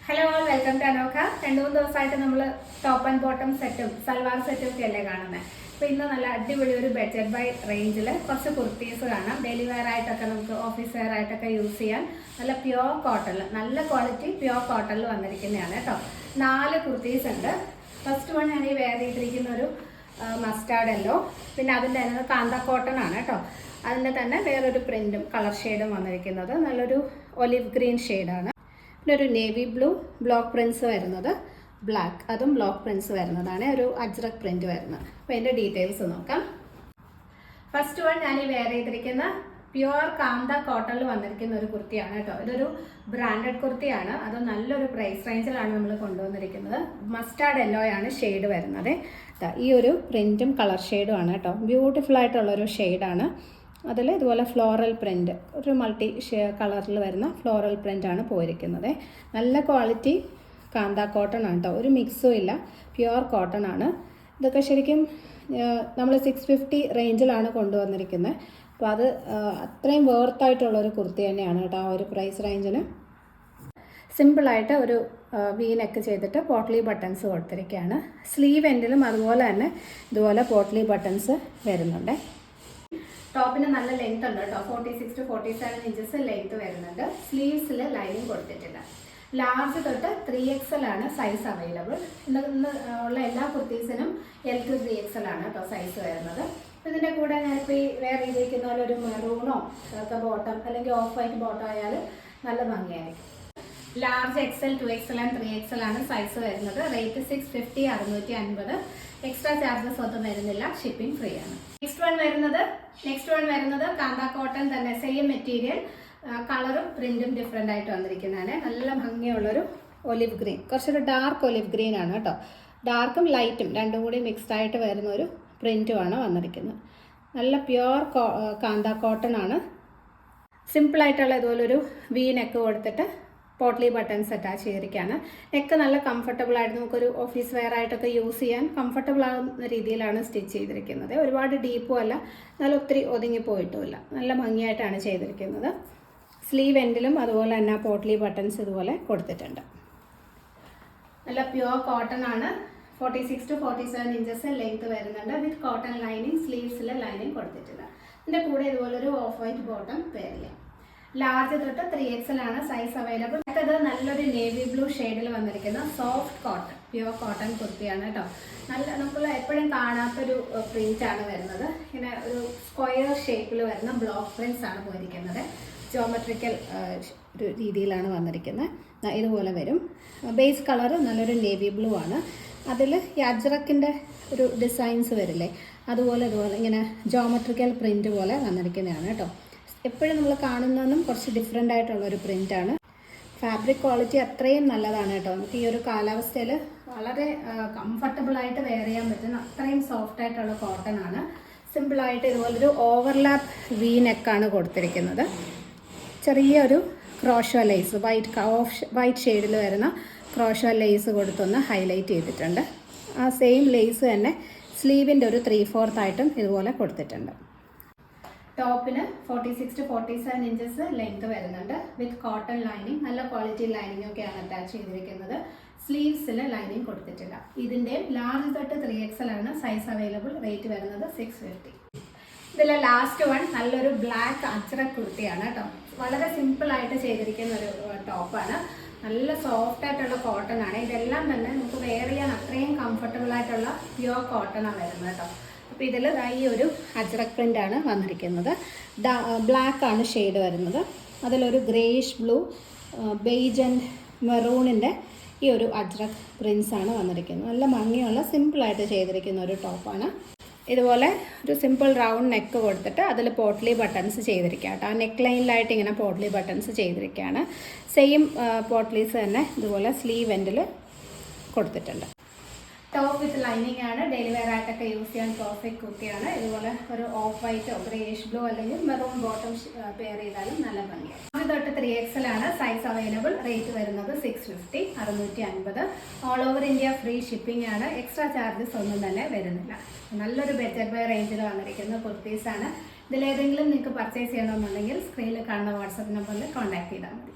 Hello all, welcome to Anokha. 2-3 ദിവസമായിട്ട് നമ്മൾ top and bottom സെറ്റും സൽവാർ സെറ്റും ഒക്കെ അല്ലേ കാണുന്നത്. അപ്പോൾ ഇന്ന് നല്ല അടിപൊളി ഒരു ബഡ്ജറ്റ് ബൈ റേഞ്ചിൽ കുറച്ച് കുർത്തീസ് കാണാം. ഡെയിലി വെയർ ആയിട്ടൊക്കെ നമുക്ക് ഓഫീസ് വെയർ ആയിട്ടൊക്കെ യൂസ് ചെയ്യാൻ നല്ല പ്യുവർ കോട്ടണിൽ, നല്ല ക്വാളിറ്റി പ്യുവർ കോട്ടണിൽ വന്നിരിക്കുന്നതാണ് കേട്ടോ. 4 കുർത്തീസ് ഉണ്ട്. ഫസ്റ്റ് വൺ ഞാൻ ഈ വെയർ ചെയ്തിരിക്കുന്ന ഒരു മസ്റ്റാർഡ് യെല്ലോ, പിന്നെ അതിൻ്റെ തന്നെ കാന്ത കോട്ടൺ ആണ് കേട്ടോ. അതിൻ്റെ തന്നെ വേറൊരു പ്രിൻറ്റും കളർ ഷെയ്ഡും വന്നിരിക്കുന്നത് നല്ലൊരു ഒലിവ് ഗ്രീൻ ഷെയ്ഡാണ്. പിന്നെ ഒരു നേവി ബ്ലൂ ബ്ലോക്ക് പ്രിൻസ് വരുന്നത്, ബ്ലാക്ക് അതും ബ്ലോക്ക് പ്രിൻസ് വരുന്നതാണ്, ഒരു അജ്രക് പ്രിൻറ്റ് വരുന്നത്. അപ്പോൾ അതിൻ്റെ ഡീറ്റെയിൽസ് നോക്കാം. ഫസ്റ്റ് വൺ ഞാൻ ഈ വെയർ ചെയ്തിരിക്കുന്ന പ്യുവർ കാന്ത കോട്ടണിൽ വന്നിരിക്കുന്ന ഒരു കുർത്തിയാണ് കേട്ടോ. ഇതൊരു ബ്രാൻഡഡ് കുർത്തിയാണ്. അത് നല്ലൊരു പ്രൈസ് റേഞ്ചിലാണ് നമ്മൾ കൊണ്ടുവന്നിരിക്കുന്നത്. മസ്റ്റാർഡ് യെല്ലോ ആണ് ഷെയ്ഡ് വരുന്നത്. ഈ ഒരു പ്രിൻറ്റും കളർ ഷെയ്ഡും ആണ് കേട്ടോ. ബ്യൂട്ടിഫുൾ ആയിട്ടുള്ളൊരു ഷെയ്ഡാണ്. അതിൽ ഇതുപോലെ ഫ്ലോറൽ പ്രിൻറ്റ്, ഒരു മൾട്ടി കളറിൽ വരുന്ന ഫ്ലോറൽ പ്രിൻ്റാണ് പോയിരിക്കുന്നത്. നല്ല ക്വാളിറ്റി കാന്ത കോട്ടൺ ആണ് കേട്ടോ. ഒരു മിക്സും ഇല്ല, പ്യുവർ കോട്ടൺ ആണ്. ഇതൊക്കെ ശരിക്കും നമ്മൾ 650 റേഞ്ചിലാണ് കൊണ്ടുവന്നിരിക്കുന്നത്. അപ്പോൾ അത് അത്രയും വേർത്തായിട്ടുള്ളൊരു കുർത്തി തന്നെയാണ് കേട്ടോ. ആ ഒരു പ്രൈസ് റേഞ്ചിന് സിമ്പിളായിട്ട് ഒരു വി നെക്ക് ചെയ്തിട്ട് പോട്ട്ലി ബട്ടൺസ് കൊടുത്തിരിക്കുകയാണ്. സ്ലീവ് എൻഡിലും അതുപോലെ തന്നെ ഇതുപോലെ പോട്ട്ലി ബട്ടൺസ് വരുന്നുണ്ട്. ടോപ്പിന് നല്ല ലെങ്ത് ഉണ്ട് കേട്ടോ. 46 to 47 ഇഞ്ചസ് ലെങ്ത് വരുന്നുണ്ട്. സ്ലീവ്സിൽ ലൈനിങ് കൊടുത്തിട്ടില്ല. ലാർജ് തൊട്ട് 3XL ആണ് സൈസ് അവൈലബിൾ. ഇന്ന് ഉള്ള എല്ലാ കുർത്തീസിനും L to 3XL ആണ് കേട്ടോ സൈസ് വരുന്നത്. ഇതിൻ്റെ കൂടെ ഞാനിപ്പോൾ ഈ വെയർ ചെയ്തിരിക്കുന്ന പോലെ ഒരു മെറൂണോ ബോട്ടം അല്ലെങ്കിൽ ഓഫ് വൈറ്റ് ബോട്ടം ആയാൽ നല്ല ഭംഗിയായിരിക്കും. Large XL, 2XL and 3XL ആണ് സൈസ് വരുന്നത്. റേറ്റ് 650, 650. എക്സ്ട്രാ ചാർജസ് ഒന്നും വരുന്നില്ല. ഷിപ്പിംഗ് ഫ്രീ ആണ്. നെക്സ്റ്റ് വൺ വരുന്നത് കാന്ത കോട്ടൺ തന്നെ, സെയിം മെറ്റീരിയൽ, കളറും പ്രിന്റും ഡിഫറെൻ്റ് ആയിട്ട് വന്നിരിക്കുന്നതാണ്. നല്ല ഭംഗിയുള്ളൊരു ഒലിവ് ഗ്രീൻ, കുറച്ചൊരു ഡാർക്ക് ഒലിവ് ഗ്രീൻ ആണ് കേട്ടോ. ഡാർക്കും ലൈറ്റും രണ്ടും കൂടി മിക്സ്ഡ് ആയിട്ട് വരുന്ന ഒരു പ്രിന്റുമാണ് വന്നിരിക്കുന്നത്. നല്ല പ്യുവർ കാന്ത കോട്ടൺ ആണ്. സിമ്പിളായിട്ടുള്ള ഇതുപോലൊരു വി നെക്ക് കൊടുത്തിട്ട് പോട്ട്ലി ബട്ടൺസ് അറ്റാച്ച് ചെയ്തിരിക്കുകയാണ്. നെക്ക് നല്ല കംഫർട്ടബിൾ ആയിട്ട് നമുക്കൊരു ഓഫീസ് വെയർ ആയിട്ടൊക്കെ യൂസ് ചെയ്യാൻ കംഫർട്ടബിൾ ആകുന്ന രീതിയിലാണ് സ്റ്റിച്ച് ചെയ്തിരിക്കുന്നത്. ഒരുപാട് ഡീപ്പും അല്ല, നല്ല ഒത്തിരി ഒതുങ്ങിപ്പോയിട്ടുമില്ല. നല്ല ഭംഗിയായിട്ടാണ് ചെയ്തിരിക്കുന്നത്. സ്ലീവ് എൻഡിലും അതുപോലെ തന്നെ പോട്ട്ലി ബട്ടൺസ് ഇതുപോലെ കൊടുത്തിട്ടുണ്ട്. നല്ല പ്യുവർ കോട്ടൺ ആണ്. 46 to 47 ഇഞ്ചസ് ലെങ്ത് വരുന്നുണ്ട്. വിത്ത് കോട്ടൺ ലൈനിങ്, സ്ലീവ്സിൽ ലൈനിങ് കൊടുത്തിട്ടില്ല. ഇതിൻ്റെ കൂടെ ഇതുപോലൊരു ഓഫ് വൈറ്റ് ബോട്ടം പേരില്ല. ലാർജ് തൊട്ട് 3XL ആണ് സൈസ് അവൈലബിൾ. അടുത്തത് നല്ലൊരു നേവി ബ്ലൂ ഷെയ്ഡിൽ വന്നിരിക്കുന്ന സോഫ്റ്റ് കോട്ടൺ, പ്യുവർ കോട്ടൺ കുർത്തിയാണ് കേട്ടോ. നല്ല നമ്മൾ എപ്പോഴും കാണാത്തൊരു പ്രിന്റ് ആണ് വരുന്നത്. ഇങ്ങനെ ഒരു സ്ക്വയർ ഷേപ്പിൽ വരുന്ന ബ്ലോക്ക് പ്രിന്റ്സ് ആണ് പോയിരിക്കുന്നത്. ജോമെട്രിക്കൽ ഒരു രീതിയിലാണ് വന്നിരിക്കുന്നത്. ഇതുപോലെ വരും. ബേസ് കളർ നല്ലൊരു നേവി ബ്ലൂ ആണ്. അതിൽ ഈ അജ്രക്കിൻ്റെ ഒരു ഡിസൈൻസ് വരില്ലേ, അതുപോലെ ഇങ്ങനെ ജോമെട്രിക്കൽ പ്രിന്റ് പോലെ വന്നിരിക്കുന്നതാണ് കേട്ടോ. എപ്പോഴും നമ്മൾ കാണുന്നതും കുറച്ച് ഡിഫറെൻ്റ് ആയിട്ടുള്ളൊരു പ്രിൻ്റാണ്. ഫാബ്രിക് ക്വാളിറ്റി അത്രയും നല്ലതാണ് കേട്ടോ. നമുക്ക് ഈ ഒരു കാലാവസ്ഥയിൽ വളരെ കംഫർട്ടബിളായിട്ട് വെയർ ചെയ്യാൻ പറ്റുന്ന അത്രയും സോഫ്റ്റ് ആയിട്ടുള്ള കോട്ടൺ ആണ്. സിമ്പിളായിട്ട് ഇതുപോലൊരു ഓവർലാപ്പ് വി നെക്കാണ് കൊടുത്തിരിക്കുന്നത്. ചെറിയൊരു ക്രോഷോ ലേസ്, വൈറ്റ് ഷെയ്ഡിൽ വരുന്ന ക്രോഷോ ലേസ് കൊടുത്തൊന്ന് ഹൈലൈറ്റ് ചെയ്തിട്ടുണ്ട്. ആ സെയിം ലേസ് തന്നെ സ്ലീവിൻ്റെ ഒരു 3/4 ആയിട്ടും ഇതുപോലെ കൊടുത്തിട്ടുണ്ട്. ടോപ്പിന് 46 to 47 ഇഞ്ചസ് ലെങ്ത് വരുന്നുണ്ട്. വിത്ത് കോട്ടൺ ലൈനിങ്, നല്ല ക്വാളിറ്റി ലൈനിങ് ഒക്കെയാണ് അറ്റാച്ച് ചെയ്തിരിക്കുന്നത്. സ്ലീവ്സിൽ ലൈനിങ് കൊടുത്തിട്ടില്ല. ഇതിൻ്റെ ലാർജ് തൊട്ട് 3XL ആണ് സൈസ് അവൈലബിൾ. റേറ്റ് വരുന്നത് 650. ഇതിലെ ലാസ്റ്റ് വൺ നല്ലൊരു ബ്ലാക്ക് അജ്രക് കുർത്തിയാണ് കേട്ടോ. വളരെ സിമ്പിളായിട്ട് ചെയ്തിരിക്കുന്ന ഒരു ടോപ്പാണ്. നല്ല സോഫ്റ്റ് ആയിട്ടുള്ള കോട്ടൺ ആണ്. ഇതെല്ലാം തന്നെ നമുക്ക് വെയർ ചെയ്യാൻ അത്രയും കംഫർട്ടബിൾ ആയിട്ടുള്ള പ്യുവർ കോട്ടണാണ് വരുന്നത് കേട്ടോ. അപ്പോൾ ഇതിൽ ഈ ഒരു അജ്രക് പ്രിൻ്റ് ആണ് വന്നിരിക്കുന്നത്. ബ്ലാക്ക് ആണ് ഷെയ്ഡ് വരുന്നത്. അതിലൊരു ഗ്രേയിഷ് ബ്ലൂ, ബേജ് ആൻഡ് മെറൂണിൻ്റെ ഈ ഒരു അജ്രക് പ്രിൻസ് ആണ് വന്നിരിക്കുന്നത്. നല്ല ഭംഗിയുള്ള സിമ്പിളായിട്ട് ചെയ്തിരിക്കുന്ന ഒരു ടോപ്പാണ്. ഇതുപോലെ ഒരു സിമ്പിൾ റൗണ്ട് നെക്ക് കൊടുത്തിട്ട് അതിൽ പോട്ട്ലി ബട്ടൺസ് ചെയ്തിരിക്കുക കേട്ടോ. ആ നെക്ക് ലൈനിലായിട്ട് ഇങ്ങനെ പോട്ട്ലി ബട്ടൺസ് ചെയ്തിരിക്കുകയാണ്. സെയിം പോട്ട്ലീസ് തന്നെ ഇതുപോലെ സ്ലീവ് എൻഡിൽ കൊടുത്തിട്ടുണ്ട്. ടോപ്പ് വിത്ത് ലൈനിങ് ആണ്. ഡെയിലി വെയർ ആയിട്ടൊക്കെ യൂസ് ചെയ്യാൻ പെർഫെക്റ്റ് കുർത്തിയാണ്. ഇതുപോലെ ഒരു ഓഫ് വൈറ്റോ ഗ്രേഷ് ബ്ലൂ അല്ലെങ്കിൽ മെറൂൺ ബോട്ടം പെയർ ചെയ്താലും നല്ല ഭംഗിയാണ്. അത് തൊട്ട് 3XL ആണ് സൈസ് അവൈലബിൾ. റേറ്റ് വരുന്നത് 650, 650. All over India free shipping ആണ്. എക്സ്ട്രാ ചാർജസ് ഒന്നും തന്നെ വരുന്നില്ല. നല്ലൊരു ബഡ്ജറ്റ് ബൈ റേഞ്ചിൽ വന്നിരിക്കുന്ന കുർത്തീസാണ്. ഇതിലേതെങ്കിലും നിങ്ങൾക്ക് പർച്ചേസ് ചെയ്യണമെന്നുണ്ടെങ്കിൽ സ്ക്രീനിൽ കാണുന്ന വാട്സപ്പ് നമ്പറിൽ കോൺടാക്ട് ചെയ്താൽ മതി.